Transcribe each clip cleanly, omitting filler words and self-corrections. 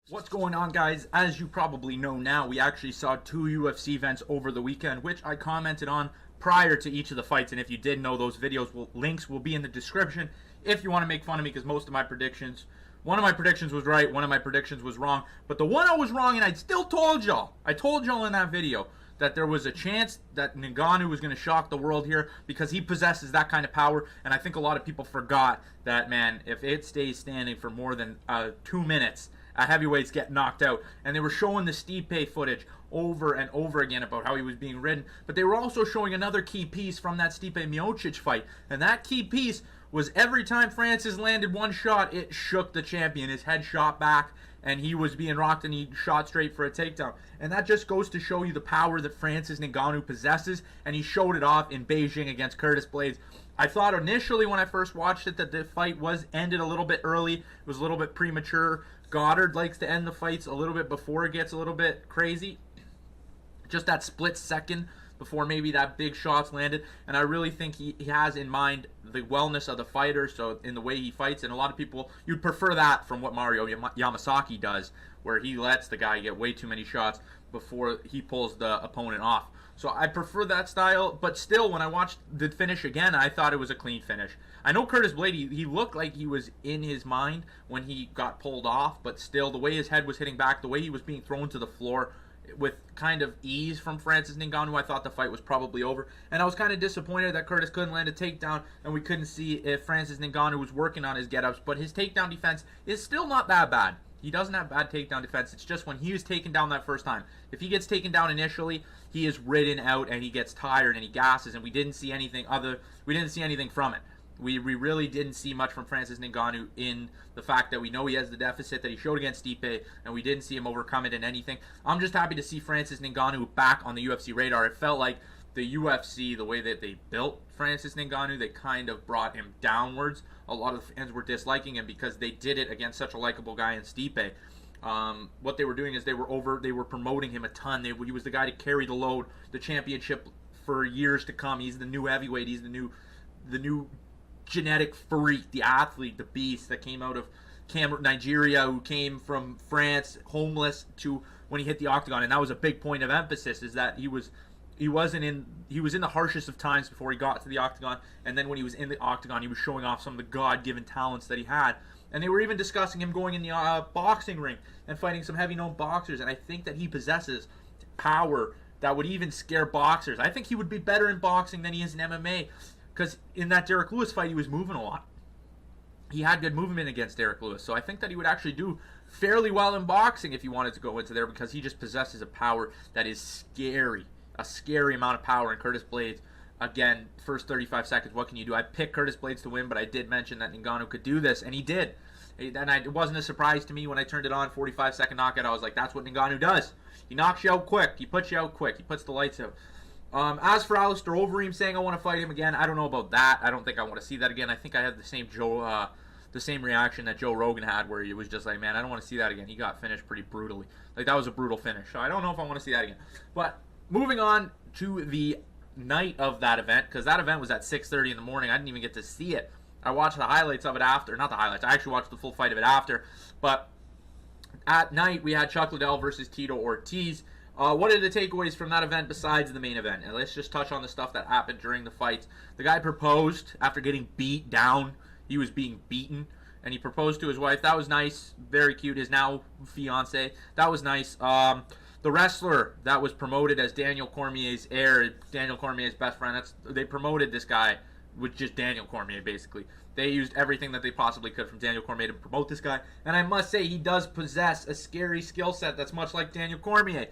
What's going on, guys? As you probably know now, we actually saw two UFC events over the weekend, which I commented on prior to each of the fights. And if you did know, those links will be in the description if you want to make fun of me, because most of my predictions, one of my predictions was right, one of my predictions was wrong. But the one I was wrong, and I still told y'all, I told y'all in that video that there was a chance that Ngannou was going to shock the world here because he possesses that kind of power. And I think a lot of people forgot that, man, if it stays standing for more than 2 minutes, heavyweights get knocked out. And they were showing the Stipe footage over and over again about how he was being ridden. But they were also showing another key piece from that Stipe Miocic fight. And that key piece was every time Francis landed one shot, it shook the champion. His head shot back, and he was being rocked, and he shot straight for a takedown. And that just goes to show you the power that Francis Ngannou possesses, and he showed it off in Beijing against Curtis Blaydes. I thought initially when I first watched it that the fight was ended a little bit early. It was a little bit premature. Goddard likes to end the fights a little bit before it gets a little bit crazy. Just that split second before maybe that big shot's landed. And I really think he has in mind the wellness of the fighter, so in the way he fights. And a lot of people, you'd prefer that from what Mario Yamasaki does, where he lets the guy get way too many shots before he pulls the opponent off. So I prefer that style, but still, when I watched the finish again, I thought it was a clean finish. I know Curtis Blaydes, he looked like he was in his mind when he got pulled off, but still, the way his head was hitting back, the way he was being thrown to the floor with kind of ease from Francis Ngannou, I thought the fight was probably over. And I was kind of disappointed that Curtis couldn't land a takedown, and we couldn't see if Francis Ngannou was working on his get-ups, but his takedown defense is still not that bad. He doesn't have bad takedown defense. It's just when he was taken down that first time. If he gets taken down initially, he is ridden out and he gets tired and he gasses, and we didn't see anything from it. We really didn't see much from Francis Ngannou in the fact that we know he has the deficit that he showed against Stipe, and we didn't see him overcome it in anything. I'm just happy to see Francis Ngannou back on the UFC radar. It felt like the UFC, the way that they built Francis Ngannou, they kind of brought him downwards. A lot of the fans were disliking him because they did it against such a likable guy in Stipe. What they were doing is they were promoting him a ton. He was the guy to carry the load, the championship for years to come. He's the new heavyweight. He's the new genetic freak, the athlete, the beast that came out of Nigeria, who came from France, homeless, to when he hit the octagon. And that was a big point of emphasis, is that he was in the harshest of times before he got to the octagon, and then when he was in the octagon, he was showing off some of the God-given talents that he had. And they were even discussing him going in the boxing ring and fighting some heavy-known boxers. And I think that he possesses power that would even scare boxers. I think he would be better in boxing than he is in MMA, because in that Derek Lewis fight, he was moving a lot. He had good movement against Derek Lewis, so I think that he would actually do fairly well in boxing if he wanted to go into there, because he just possesses a power that is scary. A scary amount of power. In Curtis Blaydes, again, first 35 seconds, what can you do? I picked Curtis Blaydes to win, but I did mention that Ngannou could do this, and he did. And it wasn't a surprise to me when I turned it on, 45-second knockout. I was like, that's what Ngannou does. He knocks you out quick. He puts you out quick. He puts the lights out. As for Alistair Overeem saying I want to fight him again, I don't know about that. I don't think I want to see that again. I think I had the same reaction that Joe Rogan had, where he was just like, man, I don't want to see that again. He got finished pretty brutally. Like, that was a brutal finish. So I don't know if I want to see that again. But moving on to the night of that event, because that event was at 6:30 in the morning. I didn't even get to see it. I watched the highlights of it after. Not the highlights. I actually watched the full fight of it after. But at night, we had Chuck Liddell versus Tito Ortiz. What are the takeaways from that event besides the main event? And let's just touch on the stuff that happened during the fights. The guy proposed after getting beat down. He was being beaten, and he proposed to his wife. That was nice. Very cute. His now fiance. That was nice. The wrestler that was promoted as Daniel Cormier's heir, Daniel Cormier's best friend, they promoted this guy with just Daniel Cormier, basically. They used everything that they possibly could from Daniel Cormier to promote this guy. And I must say, he does possess a scary skill set that's much like Daniel Cormier.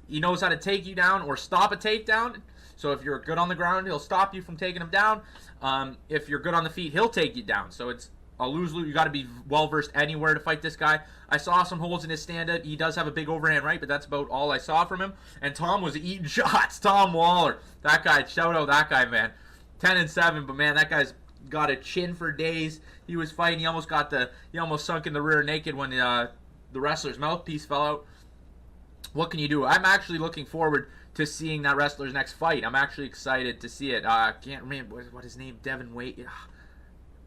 He knows how to take you down or stop a takedown. So if you're good on the ground, he'll stop you from taking him down. If you're good on the feet, he'll take you down. So it's a lose-lose. You got to be well-versed anywhere to fight this guy. I saw some holes in his stand-up. He does have a big overhand right, but that's about all I saw from him. And Tom was eating shots. Tom Waller. That guy, shout out that guy, man. 10-7, but man, that guy's got a chin for days. He was fighting. He almost sunk in the rear naked when the wrestler's mouthpiece fell out. What can you do? I'm actually looking forward to seeing that wrestler's next fight. I'm actually excited to see it. I can't remember what his name, Devin Wade.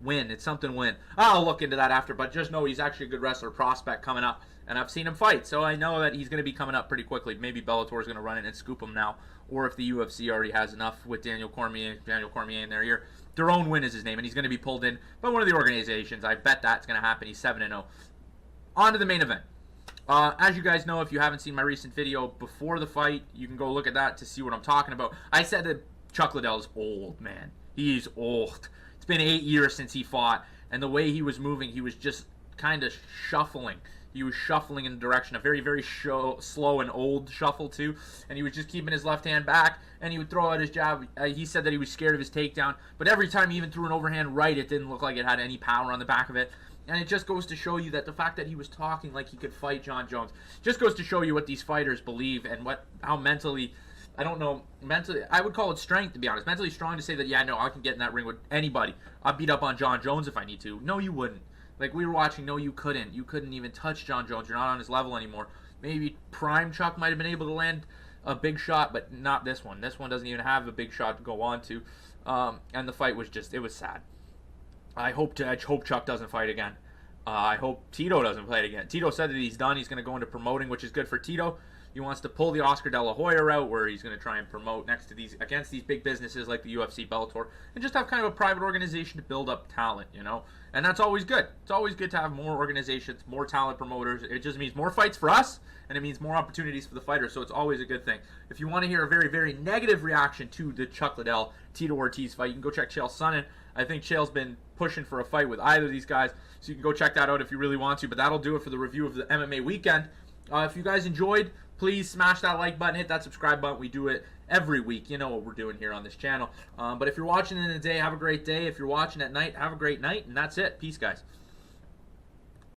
Win. It's something Win. I'll look into that after, but just know he's actually a good wrestler prospect coming up. and I've seen him fight, so I know that he's going to be coming up pretty quickly. Maybe Bellator is going to run it and scoop him now, or if the UFC already has enough with Daniel Cormier in their ear. Daron Wynn is his name, and he's going to be pulled in by one of the organizations. I bet that's going to happen. He's 7-0. On to the main event. As you guys know, if you haven't seen my recent video before the fight, you can go look at that to see what I'm talking about. I said that Chuck Liddell is old, man. He's old. It's been 8 years since he fought, and the way he was moving, he was just kind of shuffling. He was shuffling in the direction, a very, very slow and old shuffle, too. And he was just keeping his left hand back, and he would throw out his jab. He said that he was scared of his takedown, but every time he even threw an overhand right, it didn't look like it had any power on the back of it. And it just goes to show you that the fact that he was talking like he could fight Jon Jones just goes to show you what these fighters believe and how mentally, I don't know, mentally, I would call it strength, to be honest. Mentally strong to say that, yeah, no, I can get in that ring with anybody. I'll beat up on Jon Jones if I need to. No, you wouldn't. Like we were watching, no, you couldn't. You couldn't even touch Jon Jones. You're not on his level anymore. Maybe Prime Chuck might have been able to land a big shot, but not this one. This one doesn't even have a big shot to go on to. And the fight was just, it was sad. I hope Chuck doesn't fight again. I hope Tito doesn't fight again. Tito said that he's done. He's going to go into promoting, which is good for Tito. He wants to pull the Oscar De La Hoya route, where he's going to try and promote against these big businesses like the UFC, Bellator, and just have kind of a private organization to build up talent, you know. And that's always good. It's always good to have more organizations, more talent promoters. It just means more fights for us, and it means more opportunities for the fighters. So it's always a good thing. If you want to hear a very, very negative reaction to the Chuck Liddell Tito Ortiz fight, you can go check Chael Sonnen. I think Chael's been pushing for a fight with either of these guys, so you can go check that out if you really want to. But that'll do it for the review of the MMA weekend. If you guys enjoyed, please smash that like button, hit that subscribe button. We do it every week. You know what we're doing here on this channel. But if you're watching in the day, have a great day. If you're watching at night, have a great night. And that's it. Peace, guys.